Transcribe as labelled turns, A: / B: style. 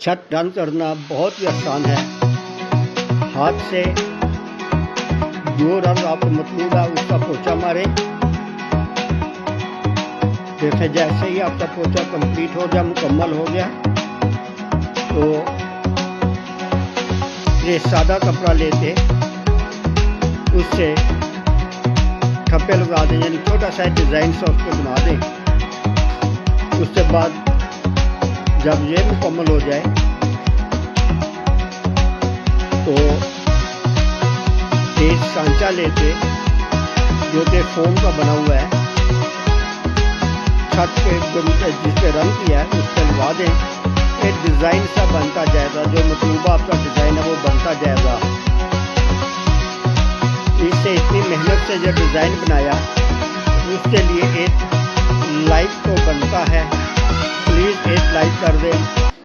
A: छत रंग करना बहुत ही आसान है। हाथ से जो रंग आपको मतलूब है उसका पोछा मारें। देखें जैसे ही आपका पोछा कंप्लीट हो गया, मुकम्मल हो गया, तो ये सादा कपड़ा लेके उससे ठप्पे लगा दें, यानी छोटा सा डिज़ाइन सा उस पर बना दें। उसके बाद जब ये मुकम्मल हो जाए तो एक सांचा लेके जो कि फोम का बना हुआ है, छत पे जिस पे रंग किया है उस पर लगा दें। एक डिज़ाइन सा बनता जाएगा, जो मतलूबा आपका डिज़ाइन है वो बनता जाएगा। इससे इतनी मेहनत से जो डिज़ाइन बनाया उसके लिए एक लाइक तो बनता है। प्लीज़ एक लाइक कर दें।